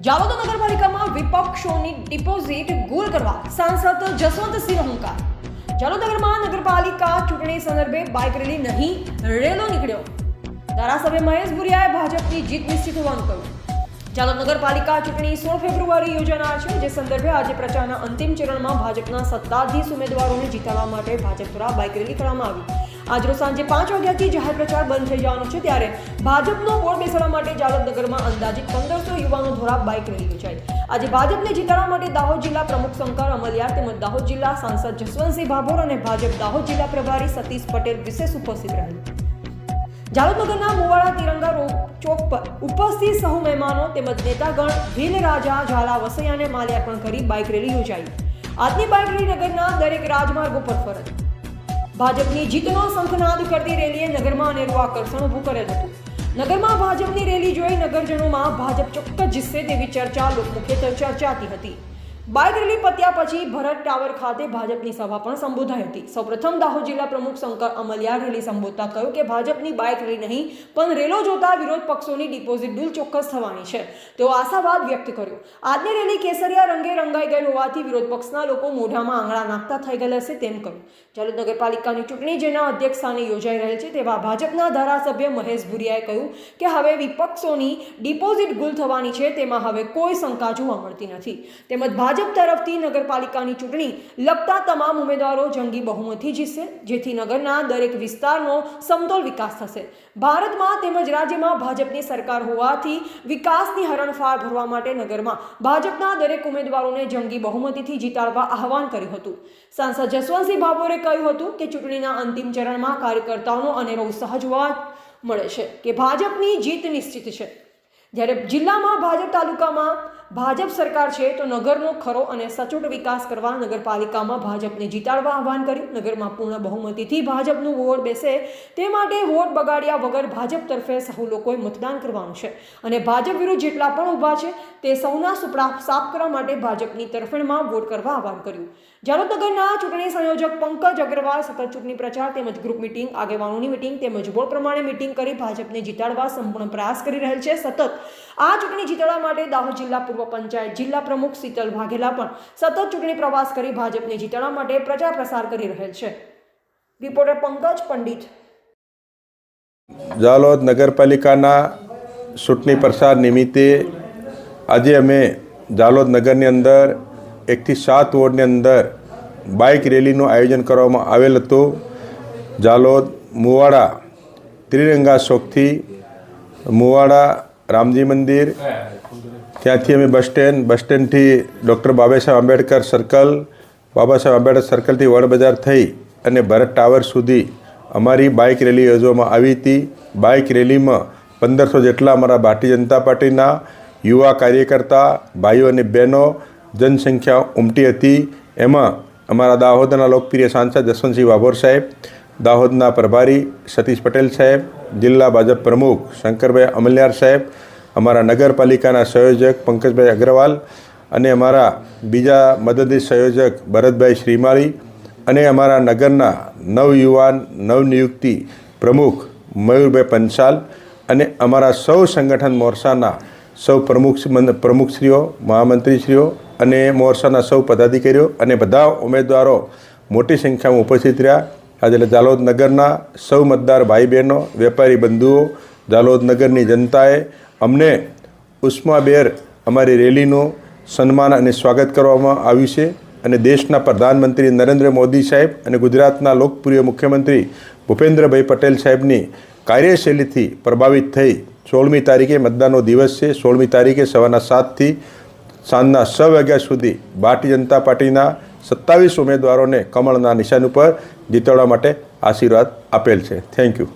જાલોદ નગરપાલિકામાં વિપક્ષોની ડિપોઝિટ ગુલ કરવા સાંસદ જસવંતસિંહ હુંકાર। જાલોદ નગરમાં નગરપાલિકા ચૂંટણી સંદર્ભે બાઇક રેલી નહીં રેલો નીકળ્યો। ધારાસભ્ય મહેશ ભુરિયાએ ભાજપની જીત નિશ્ચિત હોવાનું કહ્યું। જાલોદ નગરપાલિકા ચૂંટણી 16 ફેબ્રુઆરી યોજાનાર છે, જે સંદર્ભે આજે પ્રચારના અંતિમ ચરણમાં ભાજપના સત્તાધીશ ઉમેદવારોને જીતાડવા માટે ભાજપ દ્વારા બાઇક રેલી કરવામાં આવી। આજરોજ સાંજે 5 વાગ્યાથી જાહેર પ્રચાર બંધ થઈ જવાનો છે, ત્યારે ભાજપનો બોર્ડ બેસાડવા માટે જાલોદ નગરમાં અંદાજિત 1500 યુવાનો દ્વારા બાઇક રેલી યોજાઈ। આજે ભાજપને જીતાડવા માટે દાહોદ જિલ્લા પ્રમુખ શંકર અમલિયાર તેમજ દાહોદ જિલ્લા સાંસદ જસવંતસિંહ ભાભોર અને ભાજપ દાહોદ જિલ્લા પ્રભારી સતીશ પટેલ વિશેષ ઉપસ્થિત રહેલ। જાલોદ નગરના મુવાડા તિરંગા ચોક પર ઉપસ્થિત સહુ મહેમાનો તેમજ નેતાગણ ભીલ રાજા ઝાલા વસૈયાને માલ્યાર્પણ કરી બાઇક રેલી યોજાઈ। આજની બાઇક રેલી નગરના દરેક રાજમાર્ગો પર ફરજ। ભાજપની જીતનો શંખનાદ કરતી રેલીએ નગરમાં અનેરું આકર્ષણ ઊભું કરેલ હતું। નગરમાં ભાજપની રેલી જોઈ નગરજનોમાં ભાજપ ચોક્કસ જીતશે તેવી ચર્ચા લોકમુખે ચર્ચાતી હતી। બાઇક રેલી પત્યા પછી ભરત ટાવર ખાતે ભાજપની સભા પણ સંબોધાઈ હતી। સૌપ્રથમ દાહોદ જિલ્લા પ્રમુખ શંકર અમલિયાર રેલી સંબોધતા કહ્યું કે ભાજપની બાઇક રેલી નહીં પણ રેલો જોતા વિરોધ પક્ષોની ડિપોઝિટ બિલ ચોક્કસ થવાની છે। તેઓ આશાવાદ વ્યક્ત કર્યો। આજની રેલી કેસરિયા રંગે રંગાઈ ગઈ હોવાથી વિરોધ પક્ષના લોકો મોઢામાં આંગળા નાખતા થઈ ગયેલા હશે તેમ કહ્યું। જાલોદ નગરપાલિકાની ચૂંટણી જેના અધ્યક્ષ સ્થાને યોજાઈ રહેલ છે તેવા ભાજપના ધારાસભ્ય મહેશ ભુરિયાએ કહ્યું કે હવે વિપક્ષોની ડિપોઝિટ ગુલ થવાની છે, તેમાં હવે કોઈ શંકા જોવા મળતી નથી। તેમજ ભાજપ તરફથી નગરપાલિકાની ચૂંટણી લગતા તમામ ઉમેદવારો જંગી બહુમતી જીતશે, જેથી નગરના દરેક વિસ્તારનો સમતોલ વિકાસ થશે। ભારતમાં તેમજ રાજ્યમાં ભાજપની સરકાર હોવાથી વિકાસની હરણફાળ ભરવા માટે નગરમાં ભાજપના દરેક ઉમેદવારોને જંગી બહુમતીથી જીતાડવા આહવાન કર્યું હતું। સાંસદ જસવંતસિંહ ભાભોરે કહ્યું હતું કે ચૂંટણીના અંતિમ ચરણમાં કાર્યકર્તાઓનો અનેરો ઉત્સાહ જોવા મળે છે કે ભાજપની જીત નિશ્ચિત છે। જ્યારે જિલ્લામાં ભાજપ, તાલુકામાં ભાજપ સરકાર છે, તો નગરનો ખરો અને સચોટ વિકાસ કરવા નગરપાલિકામાં ભાજપને જીતાડવા આહવાન કર્યું। નગરમાં પૂર્ણ બહુમતીથી ભાજપનું વોટ બેસે તે માટે વોટ બગાડ્યા વગર ભાજપ તરફે સૌ લોકોએ મતદાન કરવાનું છે અને ભાજપ વિરુદ્ધ જેટલા પણ ઊભા છે તે સૌના સુપડા સાફ કરવા માટે ભાજપની તરફેણમાં વોટ કરવા આહવાન કર્યું। જાલોદ નગરના ચૂંટણી સંયોજક પંકજ અગ્રવાલ સતત ચૂંટણી પ્રચાર તેમજ ગ્રુપ મિટિંગ, આગેવાનોની મિટિંગ તેમજ બોર્ડ પ્રમાણે મિટિંગ કરી ભાજપને જીતાડવા સંપૂર્ણ પ્રયાસ કરી રહેલ છે। સતત આ ચૂંટણી જીતાડવા માટે દાહોદ જિલ્લા પૂર્વ પંચાયત જિલ્લા પ્રમુખ શીતલ વાઘેલા પણ સતત ચૂંટણી પ્રવાસ કરી ભાજપને જીતાડવા માટે પ્રચાર પ્રસાર કરી રહેલ છે। રિપોર્ટર પંકજ પંડિત। જાલોદ નગરપાલિકાના ચૂંટણી પ્રચાર નિમિત્તે આજે અમે જાલોદ નગરની અંદર 1 થી 7 વોર્ડની અંદર બાઇક રેલીનું આયોજન કરવામાં આવેલ હતું। જાલોદ મુવાડા ત્રિરંગા ચોકથી મુવાડા રામજી મંદિર, ત્યાંથી અમે બસ સ્ટેન્ડથી ડૉક્ટર બાબા સાહેબ આંબેડકર સર્કલ, બાબા સાહેબ આંબેડકર સર્કલથી વડ બજાર થઈ અને ભરત ટાવર સુધી અમારી બાઇક રેલી યોજવામાં આવી હતી। બાઇક રેલીમાં 1500 જેટલા અમારા ભારતીય જનતા પાર્ટીના યુવા કાર્યકર્તા ભાઈઓ અને બહેનો જનસંખ્યા ઉમટી હતી। એમાં અમારા દાહોદના લોકપ્રિય સાંસદ જસવંતસિંહ ભાભોર સાહેબ, દાહોદના પ્રભારી સતીશ પટેલ સાહેબ, જિલ્લા ભાજપ પ્રમુખ શંકરભાઈ અમલિયાર સાહેબ, અમારા નગરપાલિકાના સંયોજક પંકજભાઈ અગ્રવાલ અને અમારા બીજા મદદનીશ સંયોજક ભરતભાઈ શ્રીમાળી અને અમારા નગરના નવયુવાન નવનિયુક્તિ પ્રમુખ મયુરભાઈ પંચાલ અને અમારા સૌ સંગઠન મોરચાના સૌ પ્રમુખશ્રીઓ, મહામંત્રીશ્રીઓ અને મોરચાના સૌ પદાધિકારીઓ અને બધા ઉમેદવારો મોટી સંખ્યામાં ઉપસ્થિત રહ્યા। આજે જાલોદ નગરના સૌ મતદાર ભાઈ બહેનો, વેપારી બંધુઓ, જાલોદ નગરની જનતાએ અમને ઉષ્માભેર અમારી રેલીનું સન્માન અને સ્વાગત કરવામાં આવ્યું છે અને દેશના પ્રધાનમંત્રી નરેન્દ્ર મોદી સાહેબ અને ગુજરાતના લોકપ્રિય મુખ્યમંત્રી ભૂપેન્દ્રભાઈ પટેલ સાહેબની કાર્યશૈલીથી પ્રભાવિત થઈ 16મી તારીખે મતદાનનો દિવસ છે। 16મી તારીખે સવારના 7થી સાંજના 6 વાગ્યા સુધી ભારતીય જનતા પાર્ટીના 27 ઉમેદવારોને કમળના નિશાન ઉપર જીતાડવા માટે આશીર્વાદ આપેલ છે। Thank you.